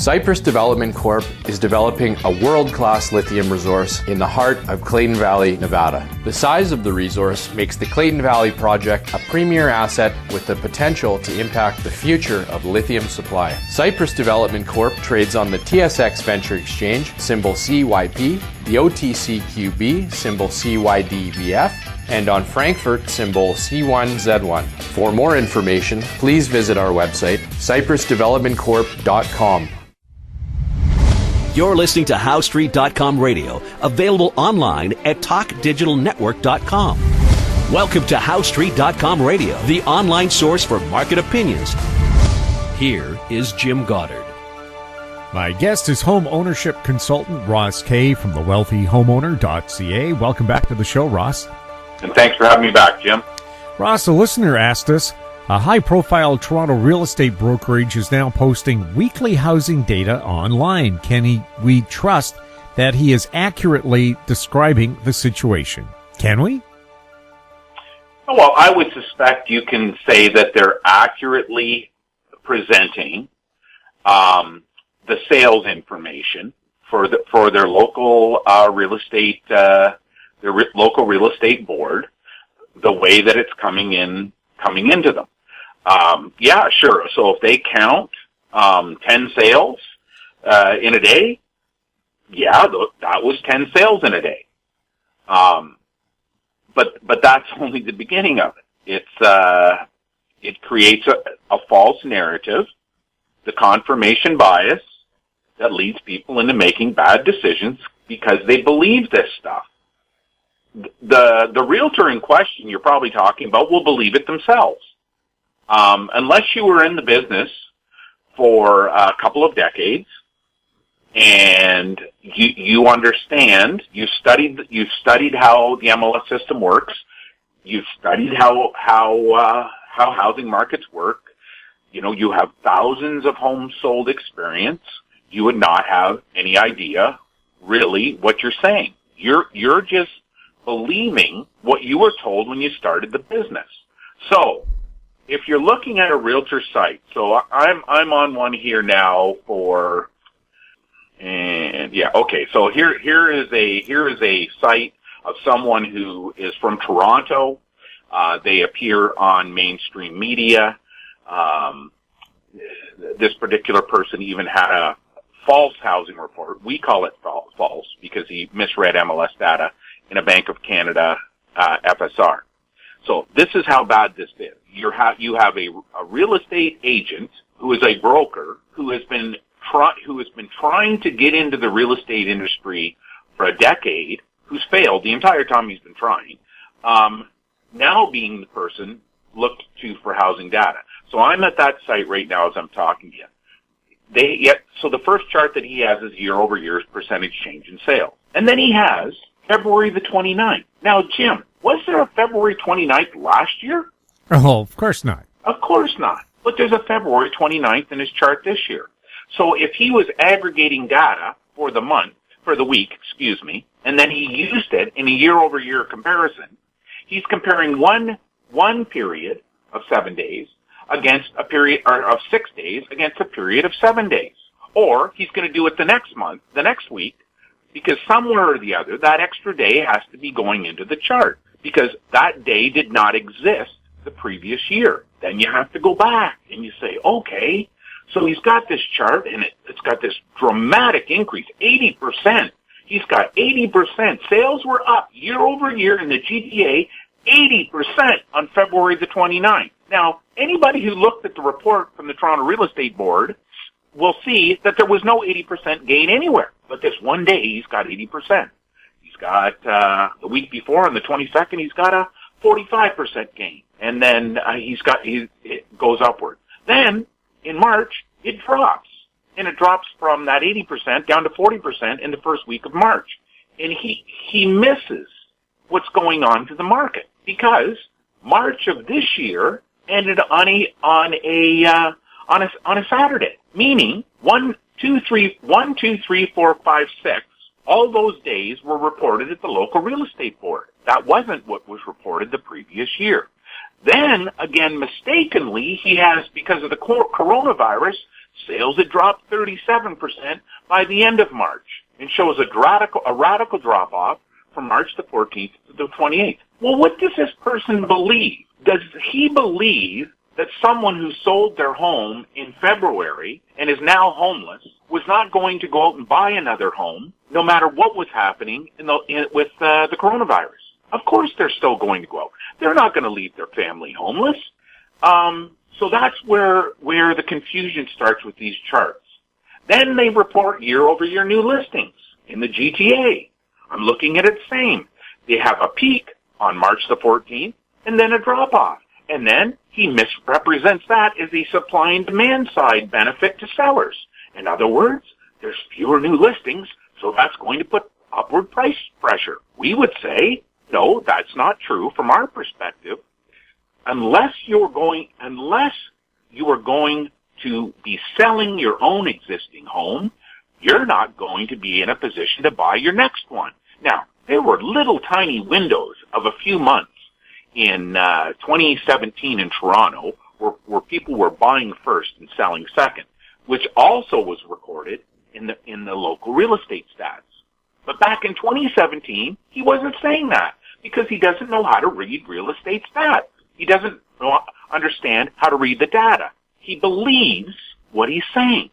Cypress Development Corp. is developing a world-class lithium resource in the heart of Clayton Valley, Nevada. The size of the resource makes the Clayton Valley project a premier asset with the potential to impact the future of lithium supply. Cypress Development Corp. trades on the TSX Venture Exchange, symbol CYP, the OTCQB, symbol CYDVF, and on Frankfurt, symbol C1Z1. For more information, please visit our website, cypressdevelopmentcorp.com. You're listening to HowStreet.com radio, available online at TalkDigitalNetwork.com. Welcome to HowStreet.com radio, the online source for market opinions. Here is Jim Goddard. My guest is home ownership consultant Ross Kay from thewealthyhomeowner.ca. Welcome back to the show, Ross. And thanks for having me back, Jim. Ross, a listener asked us, a high-profile Toronto real estate brokerage is now posting weekly housing data online. We trust that he is accurately describing the situation? Can we? Well, I would suspect you can say that they're accurately presenting the sales information for their local real estate local real estate board, the way that it's coming into them. Yeah, sure. So if they count 10 sales in a day, yeah, that was 10 sales in a day. But that's only the beginning of it. It creates a false narrative, the confirmation bias that leads people into making bad decisions because they believe this stuff. The realtor in question you're probably talking about will believe it themselves. Unless you were in the business for a couple of decades and you understand, you've studied how the MLS system works, you've studied how housing markets work, you have thousands of homes sold experience, you would not have any idea really what you're saying. You're just believing what you were told when you started the business. So, if you're looking at a realtor site, so I'm on one here now so here is a site of someone who is from Toronto. They appear on mainstream media. This particular person even had a false housing report. We call it false because he misread MLS data in a Bank of Canada FSR. So this is how bad this is. You have a real estate agent who is a broker who has been trying to get into the real estate industry for a decade, who's failed the entire time he's been trying. Now being the person looked to for housing data. So I'm at that site right now as I'm talking to you. So the first chart that he has is year-over-year percentage change in sales. And then he has February the 29th. Now, Jim, was there a February 29th last year? Oh, of course not. Of course not. But there's a February 29th in his chart this year. So if he was aggregating data for the week, and then he used it in a year-over-year comparison, he's comparing one period of 7 days against a period of 6 days against a period of 7 days. Or he's going to do it the next week, because somewhere or the other, that extra day has to be going into the chart, because that day did not exist the previous year. Then you have to go back and you say, okay, so he's got this chart and it's got this dramatic increase, 80%. He's got 80%. Sales were up year over year in the GTA, 80% on February the 29th. Now, anybody who looked at the report from the Toronto Real Estate Board will see that there was no 80% gain anywhere. But this one day, he's got 80%. He's got, the week before, on the 22nd, he's got a 45% gain. And then it goes upward. Then, in March, it drops. And it drops from that 80% down to 40% in the first week of March. And he misses what's going on to the market, because March of this year ended on a Saturday, meaning 1, 2, 3, 4, 5, 6. All those days were reported at the local real estate board. That wasn't what was reported the previous year. Then, again, mistakenly, he has, because of the coronavirus, sales had dropped 37% by the end of March, and shows a radical drop-off from March the 14th to the 28th. Well, what does this person believe? Does he believe that someone who sold their home in February and is now homeless was not going to go out and buy another home no matter what was happening with the coronavirus? Of course they're still going to go out. They're not going to leave their family homeless. So that's where the confusion starts with these charts. Then they report year-over-year new listings in the GTA. I'm looking at it same. They have a peak on March the 14th and then a drop-off. And then he misrepresents that as a supply and demand side benefit to sellers. In other words, there's fewer new listings, so that's going to put upward price pressure. We would say, no, that's not true from our perspective. Unless you are going to be selling your own existing home, you're not going to be in a position to buy your next one. Now, there were little tiny windows of a few months in 2017 in Toronto where people were buying first and selling second, which also was recorded in the local real estate stats. But back in 2017, he wasn't saying that because he doesn't know how to read real estate stats. He doesn't understand how to read the data. He believes what he's saying.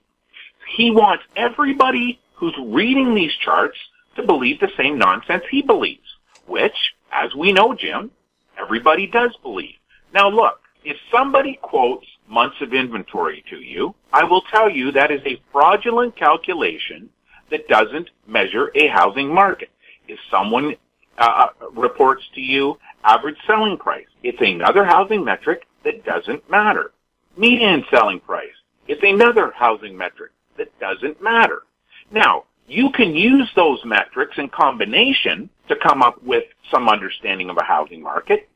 He wants everybody who's reading these charts to believe the same nonsense he believes, which, as we know, Jim, everybody does believe. Now look, if somebody quotes months of inventory to you, I will tell you that is a fraudulent calculation that doesn't measure a housing market. If someone reports to you average selling price, it's another housing metric that doesn't matter. Median selling price, it's another housing metric that doesn't matter. Now, you can use those metrics in combination to come up with some understanding of a housing market.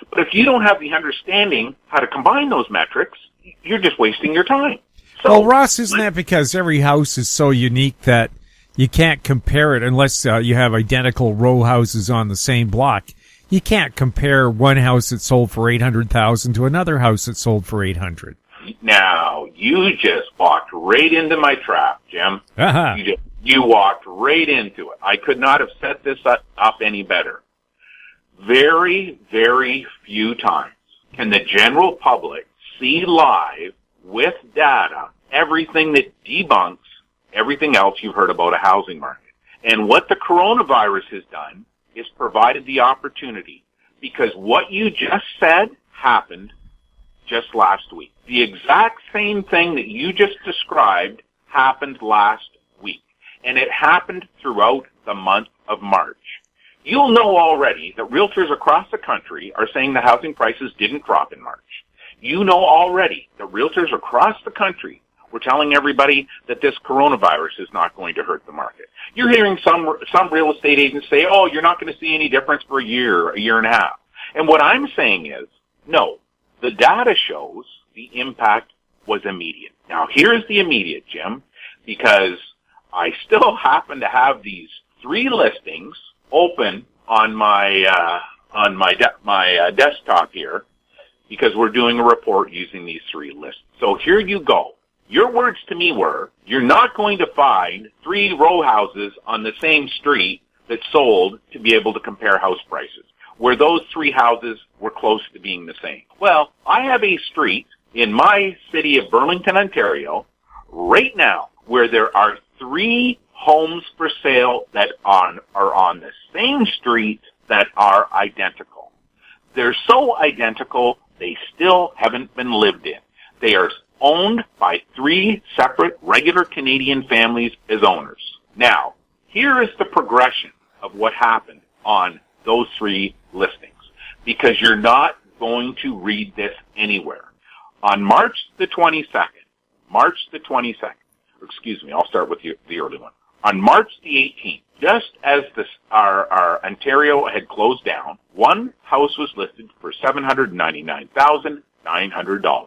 But if you don't have the understanding how to combine those metrics, you're just wasting your time. So, well, Ross, isn't that because every house is so unique that you can't compare it unless you have identical row houses on the same block? You can't compare one house that sold for $800,000 to another house that sold for $800,000. Now, you just walked right into my trap, Jim. Uh-huh. You walked right into it. I could not have set this up any better. Very, very few times can the general public see live with data everything that debunks everything else you've heard about a housing market. And what the coronavirus has done is provided the opportunity, because what you just said happened just last week. The exact same thing that you just described happened last week, and it happened throughout the month of March. You'll know already that realtors across the country are saying the housing prices didn't drop in March. You know already that realtors across the country were telling everybody that this coronavirus is not going to hurt the market. You're hearing some real estate agents say, oh, you're not going to see any difference for a year and a half. And what I'm saying is, no, the data shows the impact was immediate. Now, here's the immediate, Jim, because I still happen to have these 3 listings open on my desktop here, because we're doing a report using these 3 lists. So here you go. Your words to me were, you're not going to find 3 row houses on the same street that sold to be able to compare house prices, where those 3 houses were close to being the same. Well, I have a street in my city of Burlington, Ontario, right now, where there are 3 homes for sale that are on the same street that are identical. They're so identical, they still haven't been lived in. They are owned by 3 separate regular Canadian families as owners. Now, here is the progression of what happened on those 3 listings, because you're not going to read this anywhere. On March the 22nd, I'll start with the early one. On March the 18th, just as our Ontario had closed down, one house was listed for $799,900.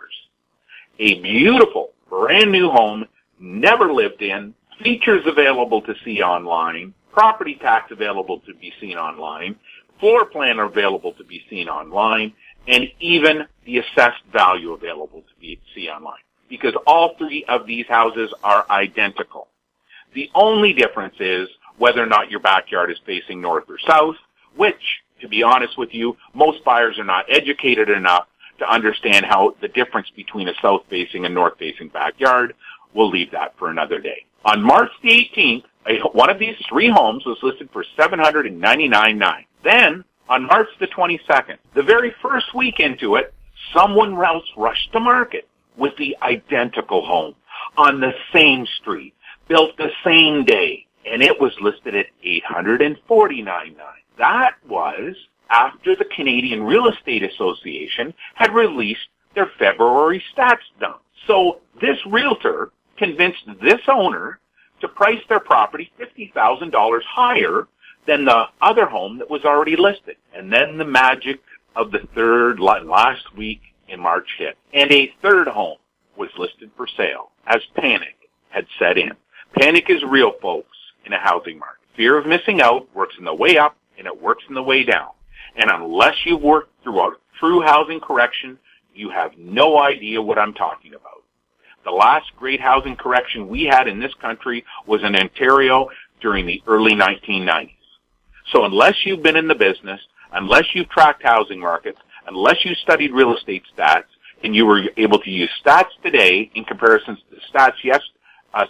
A beautiful, brand new home, never lived in, features available to see online, property tax available to be seen online, floor plan available to be seen online, and even the assessed value available to be seen online. because all three of these houses are identical. The only difference is whether or not your backyard is facing north or south, which, to be honest with you, most buyers are not educated enough to understand how the difference between a south-facing and north-facing backyard. We'll leave that for another day. On March the 18th, one of these three homes was listed for $799,900. Then, on March the 22nd, the very first week into it, someone else rushed to market with the identical home on the same street, built the same day, and it was listed at $849,900. That was after the Canadian Real Estate Association had released their February stats dump. So this realtor convinced this owner to price their property $50,000 higher than the other home that was already listed. And then the magic of the last week in March hit, and a third home was listed for sale as panic had set in. Panic is real, folks, in a housing market. Fear of missing out works in the way up and it works in the way down. And unless you've worked through a true housing correction, you have no idea what I'm talking about. The last great housing correction we had in this country was in Ontario during the early 1990s. So unless you've been in the business, unless you've tracked housing markets, unless you studied real estate stats, and you were able to use stats today in comparison to stats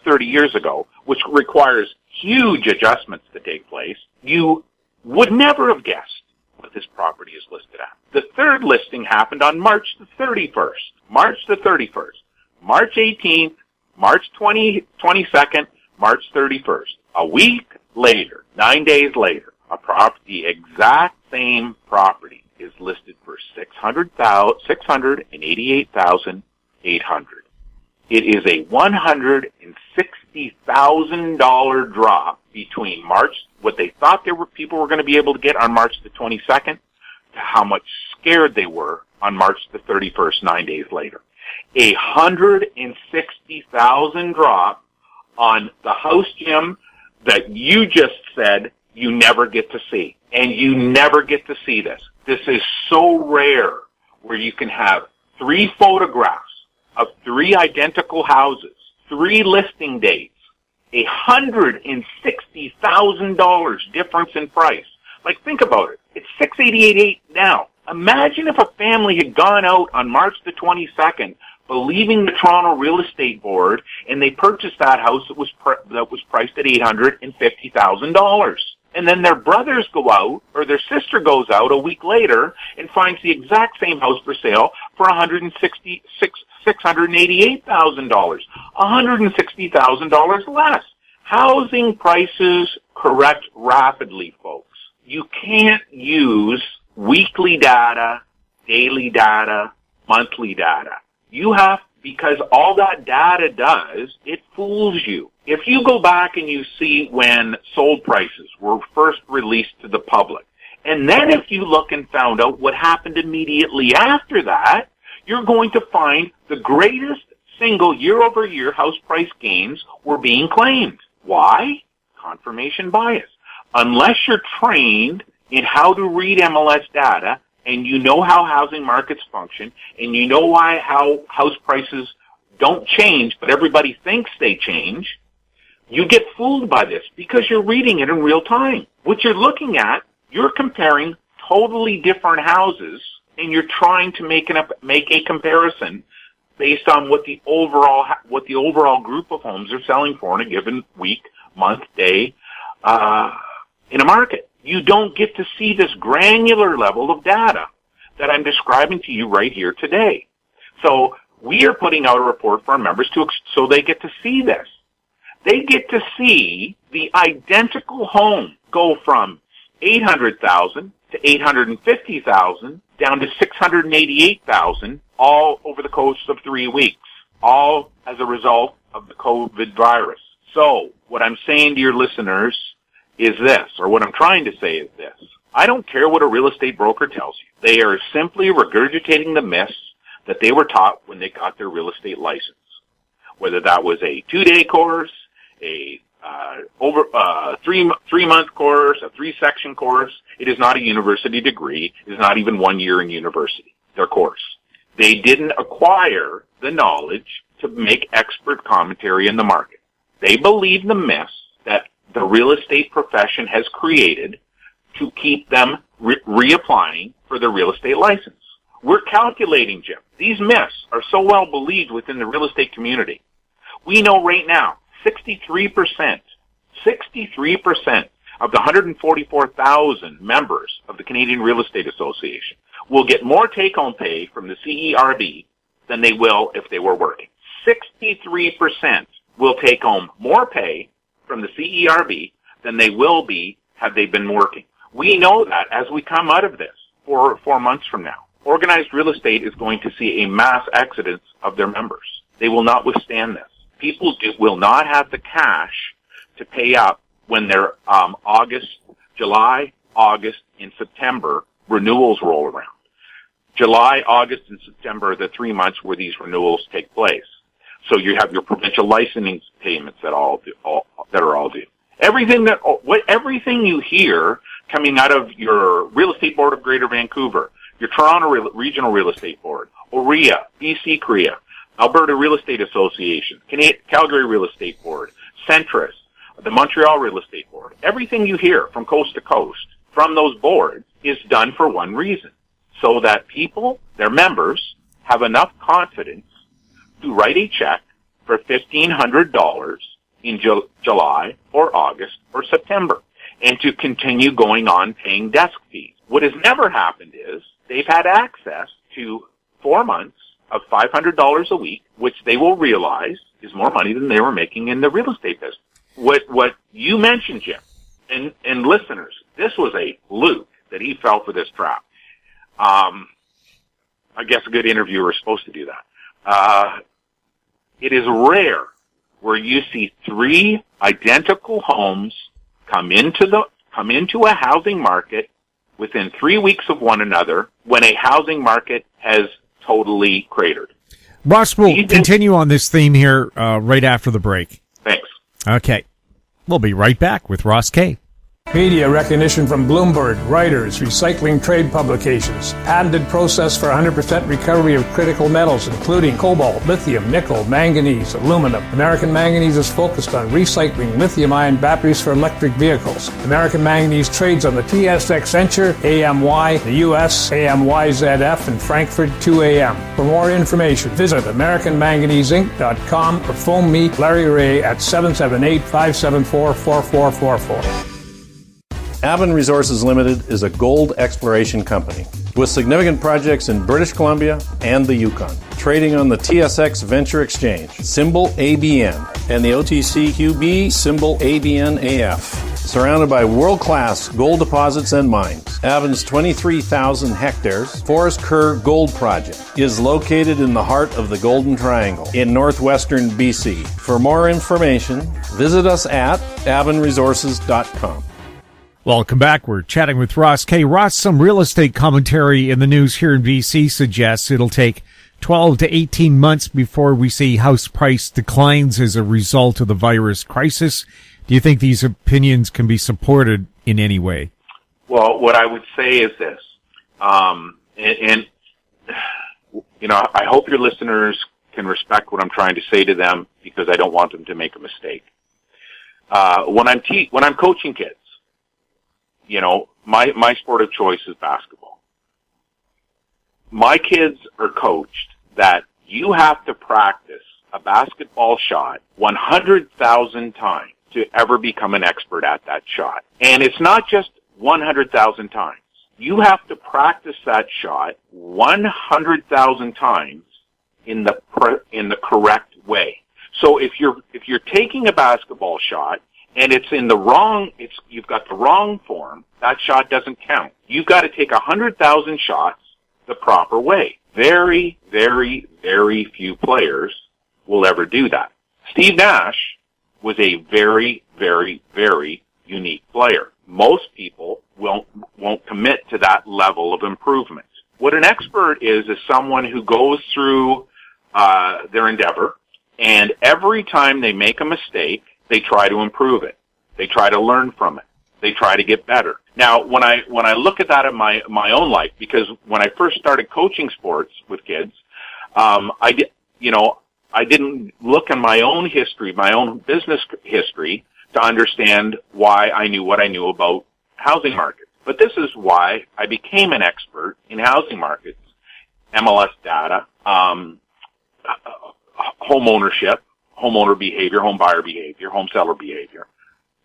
30 years ago, which requires huge adjustments to take place, you would never have guessed what this property is listed at. The third listing happened on March the 31st. March the 31st. March 18th, March 22nd, March 31st. A week later, 9 days later, the exact same property is listed for $688,800. It is a $160,000 drop between what they thought people were going to be able to get on March the 22nd, to how much scared they were on March the 31st, 9 days later. A $160,000 drop on the house, Jim, that you just said you never get to see. And you never get to see this. This is so rare where you can have three photographs of three identical houses, three listing dates, $160,000 difference in price. Like, think about it. It's $688,800 now. Imagine if a family had gone out on March the 22nd believing the Toronto Real Estate Board, and they purchased that house that was priced at $850,000. And then their brothers go out, or their sister goes out a week later and finds the exact same house for sale for $688,000. $160,000 less. Housing prices correct rapidly, folks. You can't use weekly data, daily data, monthly data. Because all that data does, it fools you. If you go back and you see when sold prices were first released to the public, and then if you look and found out what happened immediately after that, you're going to find the greatest single year-over-year house price gains were being claimed. Why? Confirmation bias. Unless you're trained in how to read MLS data, and you know how housing markets function, and you know how house prices don't change, but everybody thinks they change, you get fooled by this because you're reading it in real time. What you're looking at, you're comparing totally different houses, and you're trying to make a comparison based on what the overall group of homes are selling for in a given week, month, day, in a market. You don't get to see this granular level of data that I'm describing to you right here today. So we are putting out a report for our members so they get to see this. They get to see the identical home go from $800,000 to $850,000 down to $688,000 all over the course of 3 weeks, all as a result of the COVID virus. So what I'm saying to your listeners is this, or what I'm trying to say is this. I don't care what a real estate broker tells you. They are simply regurgitating the myths that they were taught when they got their real estate license. Whether that was a 2-day course, a 3-month course, a 3-section course, it is not a university degree. It is not even 1 year in university, their course. They didn't acquire the knowledge to make expert commentary in the market. They believe the myths that the real estate profession has created to keep them reapplying for their real estate license. We're calculating, Jim. These myths are so well believed within the real estate community. We know right now 63% of the 144,000 members of the Canadian Real Estate Association will get more take-home pay from the CERB than they will if they were working. 63% will take home more pay from the CERB than they will be had they been working. We know that as we come out of this 4 months from now. Organized real estate is going to see a mass exodus of their members. They will not withstand this. People will not have the cash to pay up when their July, August, and September renewals roll around. July, August, and September are the 3 months where these renewals take place. So you have your provincial licensing payments that are all due. Everything you hear coming out of your Real Estate Board of Greater Vancouver, your Toronto Regional Real Estate Board, OREA, BC CREA, Alberta Real Estate Association, Calgary Real Estate Board, Centris, the Montreal Real Estate Board. Everything you hear from coast to coast from those boards is done for one reason, so that people, their members, have enough confidence to write a check for $1,500 in July or August or September and to continue going on paying desk fees. What has never happened is they've had access to 4 months of $500 a week, which they will realize is more money than they were making in the real estate business. What you mentioned, Jim, and listeners, this was a fluke that he fell for this trap. I guess a good interviewer is supposed to do that. It is rare where you see 3 identical homes come into a housing market within 3 weeks of one another when a housing market has totally cratered. Ross, we'll continue on this theme here right after the break. Thanks. Okay. We'll be right back with Ross Kay. Media recognition from Bloomberg, Reuters, recycling trade publications. Patented process for 100% recovery of critical metals, including cobalt, lithium, nickel, manganese, aluminum. American Manganese is focused on recycling lithium-ion batteries for electric vehicles. American Manganese trades on the TSX Venture, AMY, the US, AMYZF, and Frankfurt 2AM. For more information, visit AmericanManganeseInc.com or phone me, Larry Ray, at 778-574-4444. Avon Resources Limited is a gold exploration company with significant projects in British Columbia and the Yukon. Trading on the TSX Venture Exchange, symbol ABN, and the OTCQB, symbol ABNAF. Surrounded by world-class gold deposits and mines, Avon's 23,000 hectares Forest Kerr Gold Project is located in the heart of the Golden Triangle in northwestern BC. For more information, visit us at avonresources.com. Welcome back. We're chatting with Ross Kay. Ross, some real estate commentary in the news here in BC suggests it'll take 12 to 18 months before we see house price declines as a result of the virus crisis. Do you think these opinions can be supported in any way? Well, what I would say is this, I hope your listeners can respect what I'm trying to say to them because I don't want them to make a mistake. When I'm coaching kids, my sport of choice is basketball. My kids are coached that you have to practice a basketball shot 100,000 times to ever become an expert at that shot. And it's not just 100,000 times. You have to practice that shot 100,000 times in the correct way. So if you're taking a basketball shot and you've got the wrong form, that shot doesn't count. You've got to take 100,000 shots the proper way. Very, very, very few players will ever do that. Steve Nash was a very, very, very unique player. Most people won't commit to that level of improvement. What an expert is someone who goes through their endeavor, and every time they make a mistake, they try to improve it. They try to learn from it. They try to get better. Now, when I look at that in my own life, because when I first started coaching sports with kids, I I didn't look in my own history, my own business history, to understand why I knew what I knew about housing markets. But this is why I became an expert in housing markets, MLS data, home ownership, homeowner behavior, home buyer behavior, home seller behavior.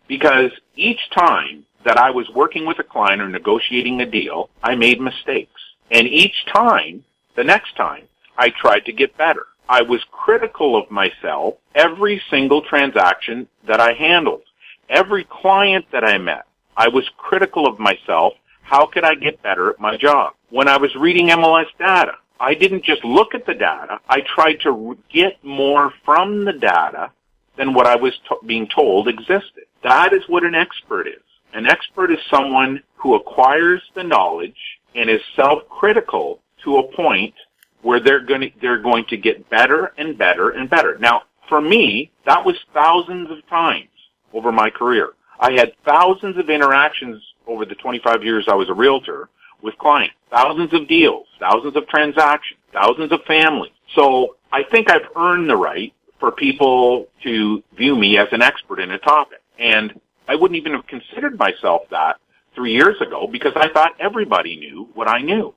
Because each time that I was working with a client or negotiating a deal, I made mistakes. And each time, the next time, I tried to get better. I was critical of myself every single transaction that I handled. Every client that I met, I was critical of myself. How could I get better at my job? When I was reading MLS data, I didn't just look at the data. I tried to get more from the data than what I was being told existed. That is what an expert is. An expert is someone who acquires the knowledge and is self-critical to a point where they're going to get better and better and better. Now, for me, that was thousands of times over my career. I had thousands of interactions over the 25 years I was a realtor with clients, thousands of deals, thousands of transactions, thousands of families. So I think I've earned the right for people to view me as an expert in a topic. And I wouldn't even have considered myself that 3 years ago because I thought everybody knew what I knew.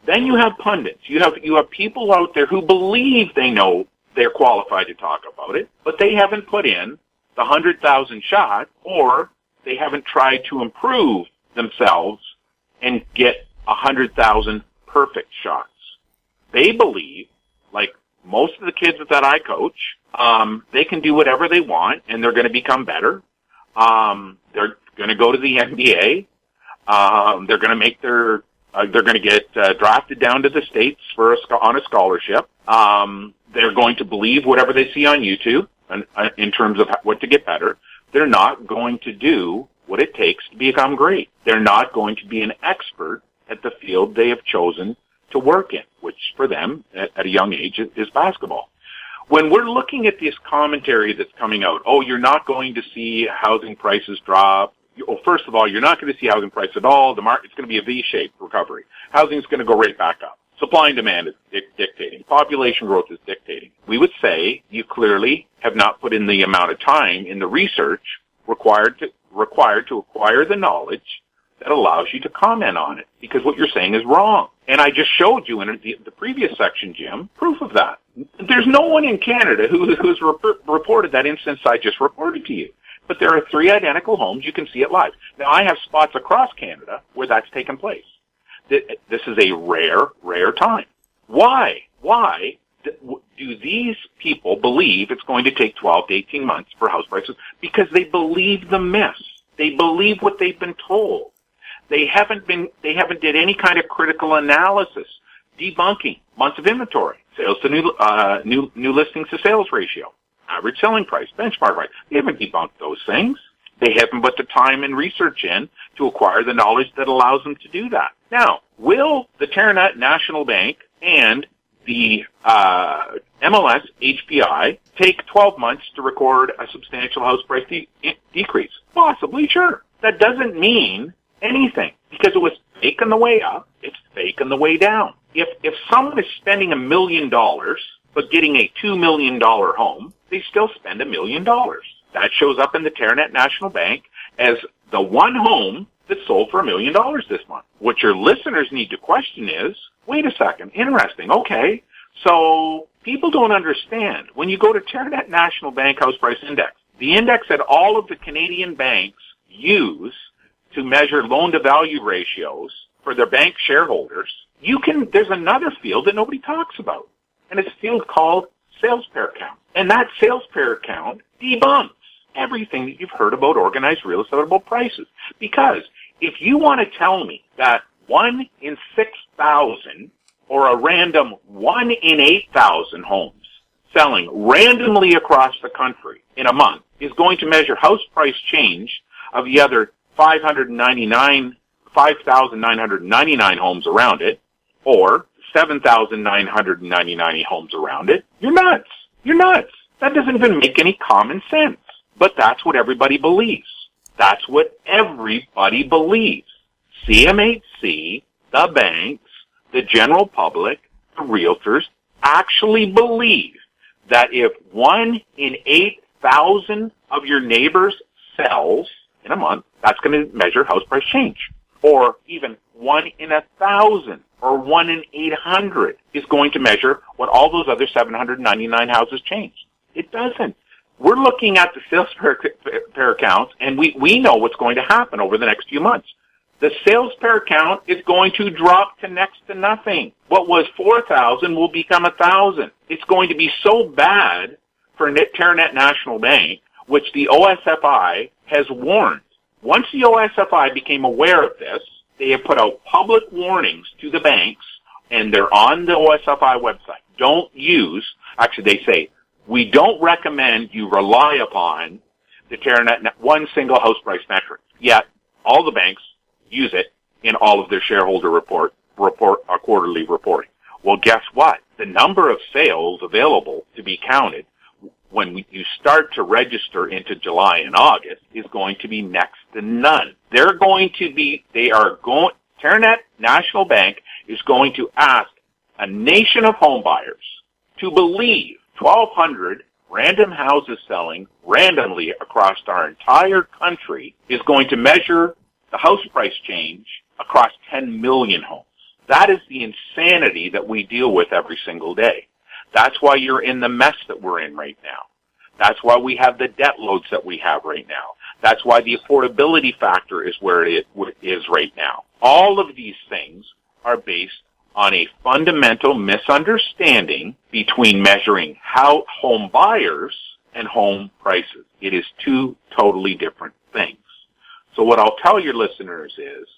Then you have pundits. You have people out there who believe they know they're qualified to talk about it, but they haven't put in the 100,000 shot, or they haven't tried to improve themselves and get 100,000 perfect shots. They believe, like most of the kids that I coach, they can do whatever they want and they're going to become better. They're going to go to the NBA. They're going to make they're going to get drafted down to the States on a scholarship. They're going to believe whatever they see on YouTube in terms of what to get better. They're not going to do what it takes to become great. They're not going to be an expert at the field they have chosen to work in, which for them at a young age is basketball. When we're looking at this commentary that's coming out, you're not going to see housing prices drop. Well, first of all, you're not going to see housing price at all. The market's going to be a V-shaped recovery. Housing's going to go right back up. Supply and demand is dictating. Population growth is dictating. We would say you clearly have not put in the amount of time in the research required to acquire the knowledge that allows you to comment on it, because what you're saying is wrong. And I just showed you in the previous section, Jim, proof of that. There's no one in Canada who's reported that instance I just reported to you. But there are 3 identical homes. You can see it live. Now, I have spots across Canada where that's taken place. This is a rare time. Why do these people believe it's going to take 12 to 18 months for house prices? Because they believe the myths. They believe what they've been told. They haven't did any kind of critical analysis, debunking months of inventory, sales to new listings to sales ratio, average selling price, benchmark price. They haven't debunked those things. They haven't put the time and research in to acquire the knowledge that allows them to do that. Now, will the Terranet National Bank and the MLS HPI take 12 months to record a substantial house price decrease? Possibly, sure. That doesn't mean anything, because it was fake on the way up, it's fake on the way down. If someone is spending $1 million but getting a $2 million home, they still spend $1 million. That shows up in the Terranet National Bank as the one home that sold for $1 million this month. What your listeners need to question is, wait a second, interesting, okay, so people don't understand. When you go to Terranet National Bank House Price Index, the index that all of the Canadian banks use to measure loan-to-value ratios for their bank shareholders, there's another field that nobody talks about, and it's a field called sales pair count. And that sales pair count debunks everything that you've heard about organized real estate about prices. Because if you want to tell me that 1 in 6,000 or a random 1 in 8,000 homes selling randomly across the country in a month is going to measure house price change of the other 5,999 homes around it, or 7,999 homes around it, you're nuts. You're nuts. That doesn't even make any common sense. But that's what everybody believes. That's what everybody believes. CMHC, the banks, the general public, the realtors, actually believe that if 1 in 8,000 of your neighbors sells in a month, that's going to measure house price change? Or even 1 in 1,000 or 1 in 800 is going to measure what all those other 799 houses changed? It doesn't. We're looking at the sales per account, and we know what's going to happen over the next few months. The sales per account is going to drop to next to nothing. What was 4,000 will become 1,000. It's going to be so bad for Terranet National Bank, which the OSFI has warned. Once the OSFI became aware of this, they have put out public warnings to the banks, and they're on the OSFI website. Don't use, actually they say, we don't recommend you rely upon the Terranet one single house price metric. Yet, all the banks use it in all of their shareholder quarterly reporting. Well, guess what? The number of sales available to be counted when you start to register into July and August is going to be next to none. Terranet National Bank is going to ask a nation of home buyers to believe 1,200 random houses selling randomly across our entire country is going to measure the house price change across 10 million homes. That is the insanity that we deal with every single day. That's why you're in the mess that we're in right now. That's why we have the debt loads that we have right now. That's why the affordability factor is where it is right now. All of these things are based on a fundamental misunderstanding between measuring home buyers and home prices. It is two totally different things. So what I'll tell your listeners is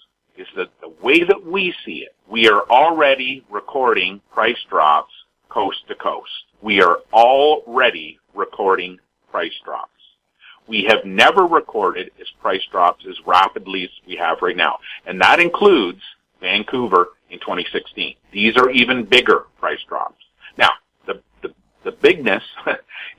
that the way that we see it, we are already recording price drops coast to coast. We are already recording price drops. We have never recorded price drops as rapidly as we have right now. And that includes Vancouver in 2016. These are even bigger price drops. Now, the bigness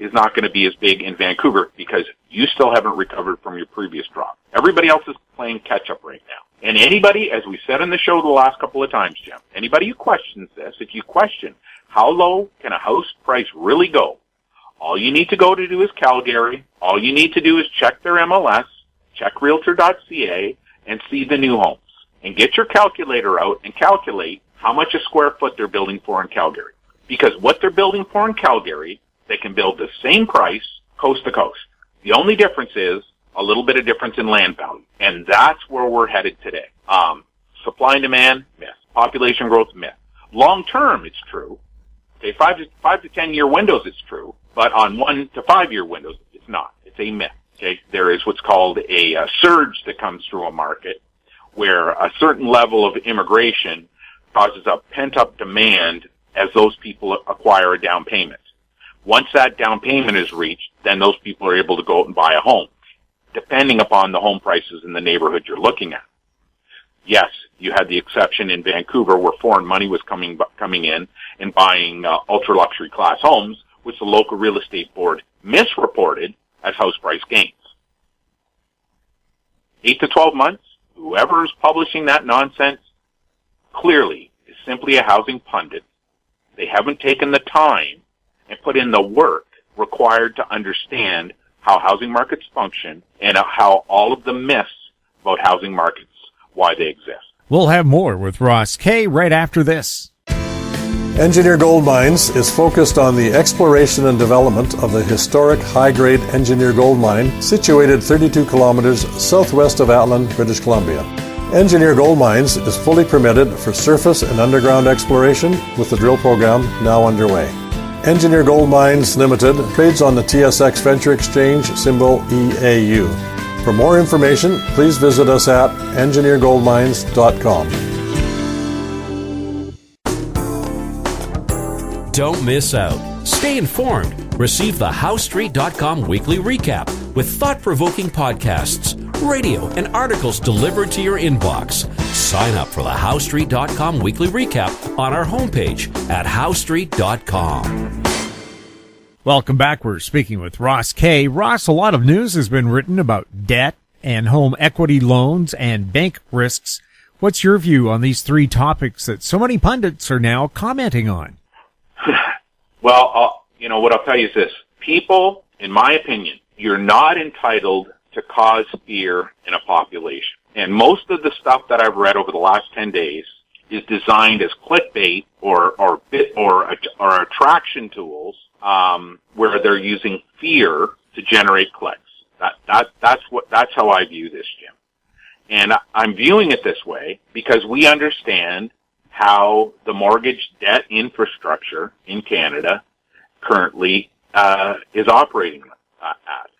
is not going to be as big in Vancouver because you still haven't recovered from your previous drop. Everybody else is playing catch up right now. And anybody, as we said in the show the last couple of times, Jim, anybody who questions this, if you question how low can a house price really go, all you need to go to do is Calgary. All you need to do is check their MLS, check Realtor.ca, and see the new homes. And get your calculator out and calculate how much a square foot they're building for in Calgary. Because what they're building for in Calgary, they can build the same price coast to coast. The only difference is a little bit of difference in land value. And that's where we're headed today. Supply and demand, myth. Population growth, myth. Long term, it's true. Okay, 5 to 10 year windows, it's true. But on 1 to 5 year windows, it's not. It's a myth. Okay, there is what's called a surge that comes through a market where a certain level of immigration causes a pent-up demand as those people acquire a down payment. Once that down payment is reached, then those people are able to go out and buy a home, depending upon the home prices in the neighborhood you're looking at. Yes, you had the exception in Vancouver where foreign money was coming in and buying ultra-luxury class homes, which the local real estate board misreported as house price gains. 8 to 12 months, whoever is publishing that nonsense clearly is simply a housing pundit. They haven't taken the time and put in the work required to understand how housing markets function and how all of the myths about housing markets, why they exist. We'll have more with Ross Kay right after this. Engineer Gold Mines is focused on the exploration and development of the historic high-grade Engineer Gold Mine situated 32 kilometers southwest of Atlin, British Columbia. Engineer Gold Mines is fully permitted for surface and underground exploration with the drill program now underway. Engineer Gold Mines Limited trades on the TSX Venture Exchange, symbol EAU. For more information, please visit us at engineergoldmines.com. Don't miss out. Stay informed. Receive the HowStreet.com weekly recap with thought-provoking podcasts, radio, and articles delivered to your inbox. Sign up for the HowStreet.com weekly recap on our homepage at HowStreet.com. Welcome back. We're speaking with Ross Kay. Ross, a lot of news has been written about debt and home equity loans and bank risks. What's your view on these three topics that so many pundits are now commenting on? Well, what I'll tell you is this. People, in my opinion, you're not entitled to cause fear in a population. And most of the stuff that I've read over the last 10 days is designed as clickbait or attraction tools, where they're using fear to generate clicks. That's how I view this, Jim. And I'm viewing it this way because we understand how the mortgage debt infrastructure in Canada currently is operating at.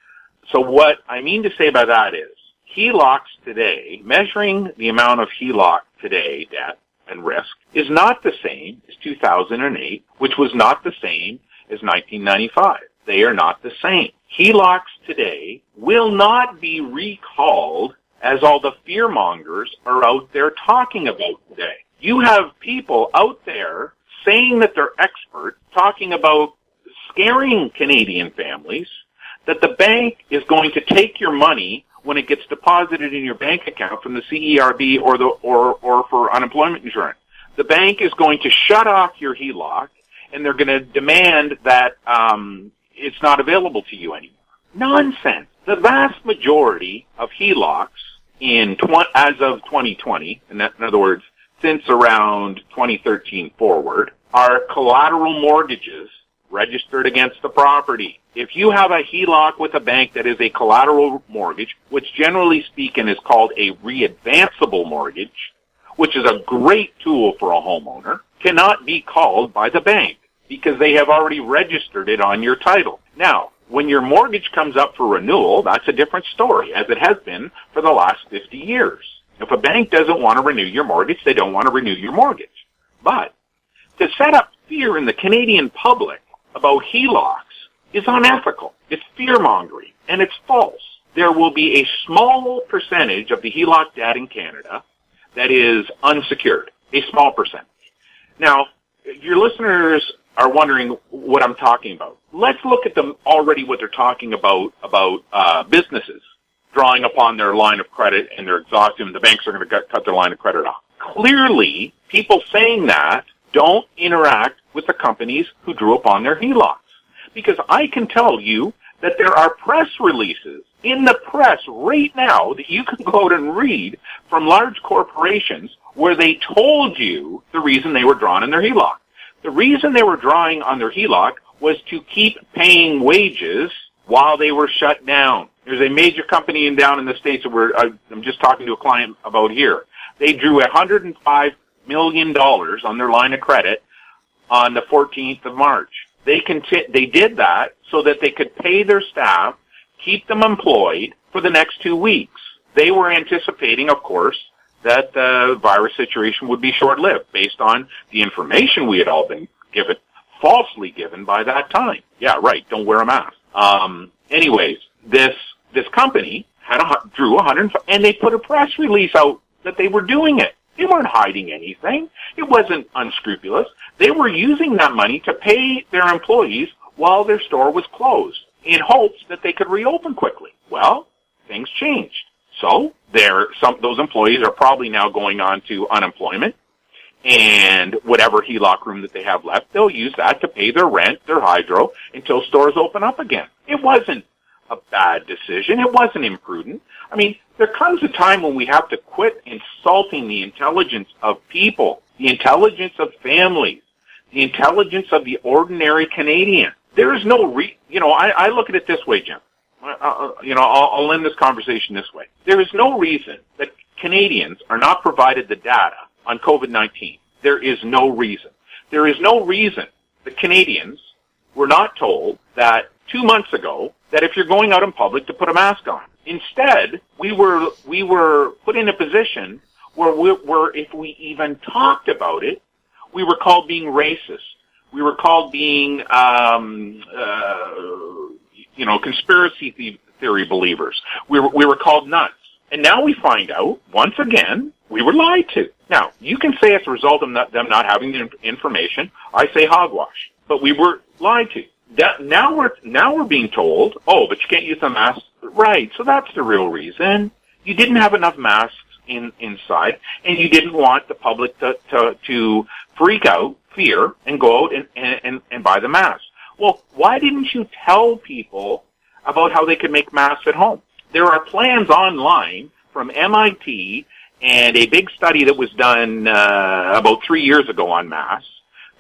So what I mean to say by that is HELOCs today, measuring the amount of HELOC today debt and risk, is not the same as 2008, which was not the same as 1995. They are not the same. HELOCs today will not be recalled as all the fearmongers are out there talking about today. You have people out there saying that they're experts, talking about scaring Canadian families, that the bank is going to take your money when it gets deposited in your bank account from the CERB or for unemployment insurance. The bank is going to shut off your HELOC, and they're going to demand that it's not available to you anymore. Nonsense. The vast majority of HELOCs as of 2020, in other words, since around 2013 forward, are collateral mortgages registered against the property. If you have a HELOC with a bank that is a collateral mortgage, which generally speaking is called a readvanceable mortgage, which is a great tool for a homeowner, cannot be called by the bank because they have already registered it on your title. Now, when your mortgage comes up for renewal, that's a different story, as it has been for the last 50 years. If a bank doesn't want to renew your mortgage, they don't want to renew your mortgage. But to set up fear in the Canadian public about HELOCs is unethical. It's fear-mongering, and it's false. There will be a small percentage of the HELOC debt in Canada that is unsecured, a small percentage. Now, your listeners are wondering what I'm talking about. Let's look at them already what they're talking about businesses drawing upon their line of credit and they're exhausted and the banks are going to cut their line of credit off. Clearly, people saying that don't interact with the companies who drew upon their HELOCs. Because I can tell you that there are press releases in the press right now that you can go out and read from large corporations where they told you the reason they were drawing in their HELOC. The reason they were drawing on their HELOC was to keep paying wages while they were shut down. There's a major company down in the States that I'm just talking to a client about here. They drew $105 million on their line of credit on the 14th of March. They did that so that they could pay their staff, keep them employed for the next 2 weeks. They were anticipating, of course, that the virus situation would be short-lived based on the information we had all been given, falsely given by that time. Yeah, right, don't wear a mask. Anyways, this company drew 100, and they put a press release out that they were doing it. They weren't hiding anything. It wasn't unscrupulous. They were using that money to pay their employees while their store was closed in hopes that they could reopen quickly. Well, things changed. So those employees are probably now going on to unemployment, and whatever HELOC room that they have left, they'll use that to pay their rent, their hydro, until stores open up again. It wasn't a bad decision. It wasn't imprudent. I mean, there comes a time when we have to quit insulting the intelligence of people, the intelligence of families, the intelligence of the ordinary Canadian. There is no I look at it this way, Jim. I'll end this conversation this way. There is no reason that Canadians are not provided the data on COVID-19. There is no reason. There is no reason that Canadians were not told that 2 months ago that if you're going out in public to put a mask on. Instead, we were put in a position where if we even talked about it, we were called being racist. We were called being conspiracy theory believers. We were called nuts. And now we find out, once again, we were lied to. Now, you can say it's a result of them not having the information. I say hogwash. But we were lied to. Now we're being told, oh, but you can't use the mask. Right, so that's the real reason. You didn't have enough masks inside, and you didn't want the public to freak out, fear, and go out and buy the mask. Well, why didn't you tell people about how they could make masks at home? There are plans online from MIT and a big study that was done about 3 years ago on masks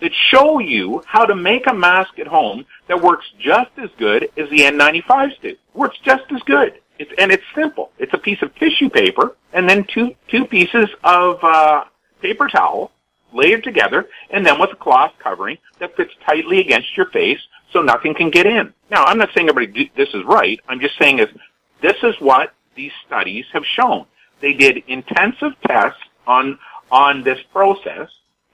that show you how to make a mask at home that works just as good as the N95s do. Works just as good. It's simple. It's a piece of tissue paper and then two pieces of paper towel layered together, and then with a cloth covering that fits tightly against your face so nothing can get in. Now, I'm not saying this is right. I'm just saying this is what these studies have shown. They did intensive tests on this process,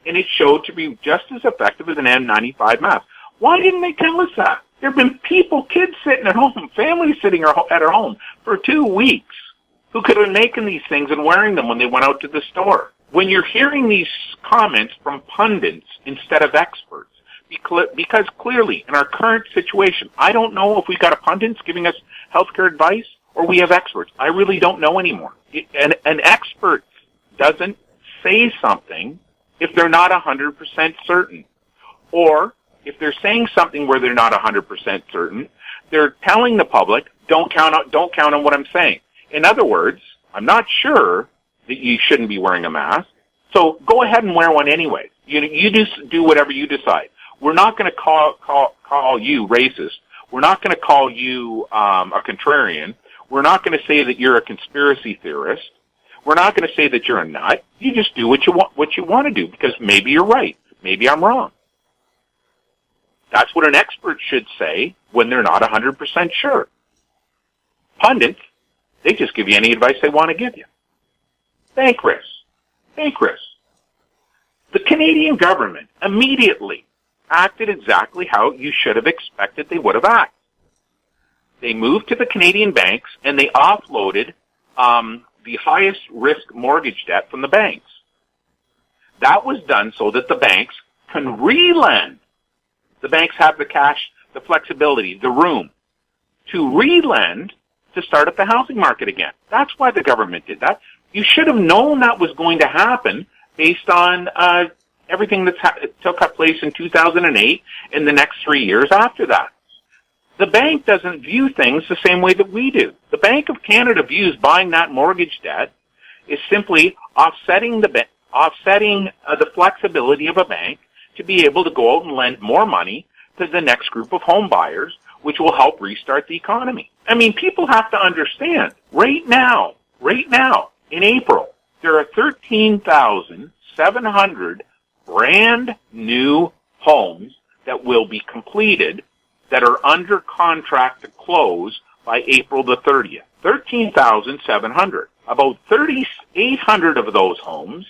and it showed to be just as effective as an N95 mask. Why didn't they tell us that? There have been kids sitting at home, families sitting at their home for 2 weeks who could have been making these things and wearing them when they went out to the store. When you're hearing these comments from pundits instead of experts, because clearly in our current situation, I don't know if we've got a pundits giving us healthcare advice or we have experts. I really don't know anymore. An expert doesn't say something if they're not 100% certain. Or if they're saying something where they're not 100% certain, they're telling the public, don't count on what I'm saying. In other words, I'm not sure that you shouldn't be wearing a mask, so go ahead and wear one anyway. You just do whatever you decide. We're not going to call you racist. We're not going to call you a contrarian. We're not going to say that you're a conspiracy theorist. We're not going to say that you're a nut. You just do what you want to do, because maybe you're right. Maybe I'm wrong. That's what an expert should say when they're not 100% sure. Pundits, they just give you any advice they want to give you. Bank risks. The Canadian government immediately acted exactly how you should have expected they would have acted. They moved to the Canadian banks and they offloaded the highest risk mortgage debt from the banks. That was done so that the banks can re-lend. The banks have the cash, the flexibility, the room to re-lend to start up the housing market again. That's why the government did that. You should have known that was going to happen based on everything that took place in 2008 and the next 3 years after that. The bank doesn't view things the same way that we do. The Bank of Canada views buying that mortgage debt is simply offsetting the flexibility of a bank to be able to go out and lend more money to the next group of home buyers, which will help restart the economy. I mean, people have to understand, right now, in April, there are 13,700 brand new homes that will be completed that are under contract to close by April the 30th. 13,700. About 3,800 of those homes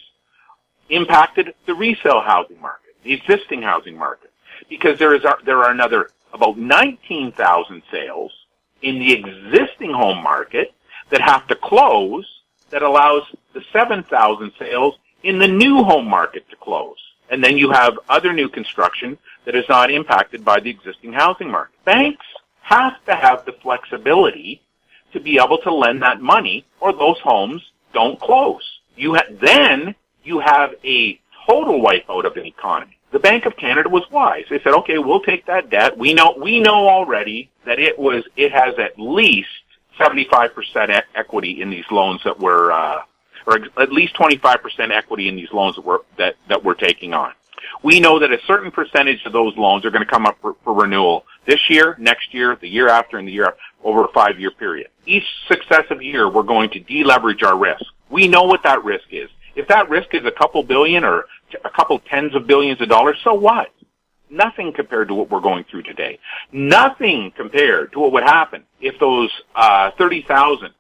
impacted the resale housing market, the existing housing market, because there are another about 19,000 sales in the existing home market that have to close that allows the 7,000 sales in the new home market to close. And then you have other new construction that is not impacted by the existing housing market. Banks have to have the flexibility to be able to lend that money or those homes don't close. Then you have a total wipeout of an economy. The Bank of Canada was wise. They said, okay, we'll take that debt. We know already that it has at least 75% equity in these loans that we're, or at least 25% equity in these loans that we're taking on. We know that a certain percentage of those loans are going to come up for renewal this year, next year, the year after, and the year over a 5-year period. Each successive year, we're going to deleverage our risk. We know what that risk is. If that risk is a couple billion or a couple tens of billions of dollars, so what? Nothing compared to what we're going through today. Nothing compared to what would happen if those 30,000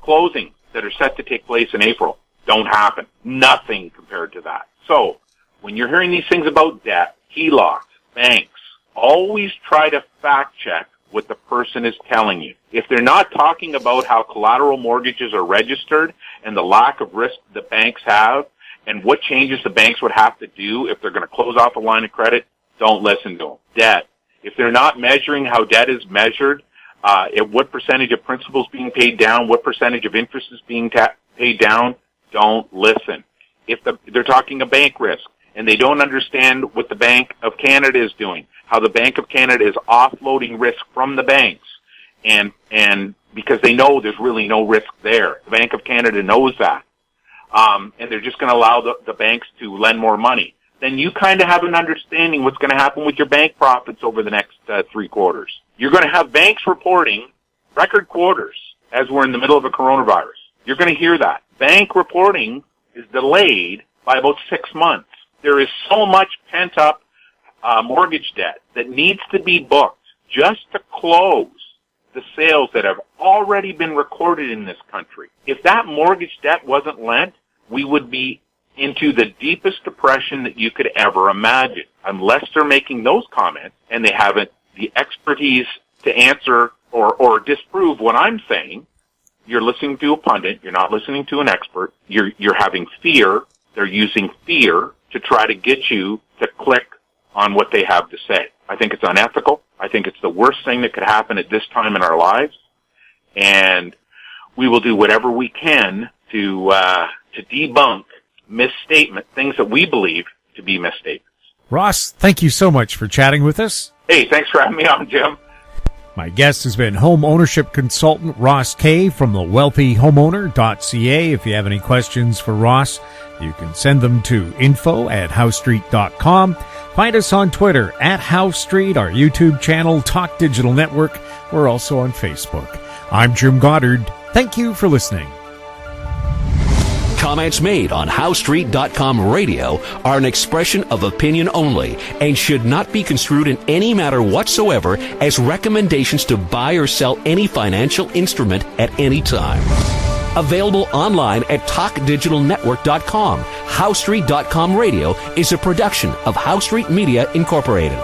closings that are set to take place in April don't happen. Nothing compared to that. So, when you're hearing these things about debt, HELOCs, banks, always try to fact check what the person is telling you. If they're not talking about how collateral mortgages are registered and the lack of risk the banks have and what changes the banks would have to do if they're going to close off a line of credit, don't listen to them. Debt. If they're not measuring how debt is measured, at what percentage of principal is being paid down, what percentage of interest is being paid down, don't listen. If they're talking a bank risk and they don't understand what the Bank of Canada is doing, how the Bank of Canada is offloading risk from the banks, and because they know there's really no risk there. The Bank of Canada knows that. And they're just going to allow the banks to lend more money. Then you kind of have an understanding what's going to happen with your bank profits over the next 3 quarters. You're going to have banks reporting record quarters as we're in the middle of a coronavirus. You're going to hear that. Bank reporting is delayed by about 6 months. There is so much pent-up mortgage debt that needs to be booked just to close the sales that have already been recorded in this country. If that mortgage debt wasn't lent, we would be into the deepest depression that you could ever imagine. Unless they're making those comments and they haven't the expertise to answer or disprove what I'm saying, you're listening to a pundit, you're not listening to an expert, you're having fear, they're using fear to try to get you to click on what they have to say. I think it's unethical. I think it's the worst thing that could happen at this time in our lives, and we will do whatever we can to debunk things that we believe to be misstatements. Ross, thank you so much for chatting with us. Hey, thanks for having me on, Jim. My guest has been home ownership consultant Ross Kay from the wealthyhomeowner.ca. If you have any questions for Ross, you can send them to info@housestreet.com. Find us on Twitter @HouseStreet, our YouTube channel, Talk Digital Network. We're also on Facebook. I'm Jim Goddard. Thank you for listening. Comments made on HowStreet.com radio are an expression of opinion only and should not be construed in any matter whatsoever as recommendations to buy or sell any financial instrument at any time. Available online at TalkDigitalNetwork.com. HowStreet.com radio is a production of House Street Media Incorporated.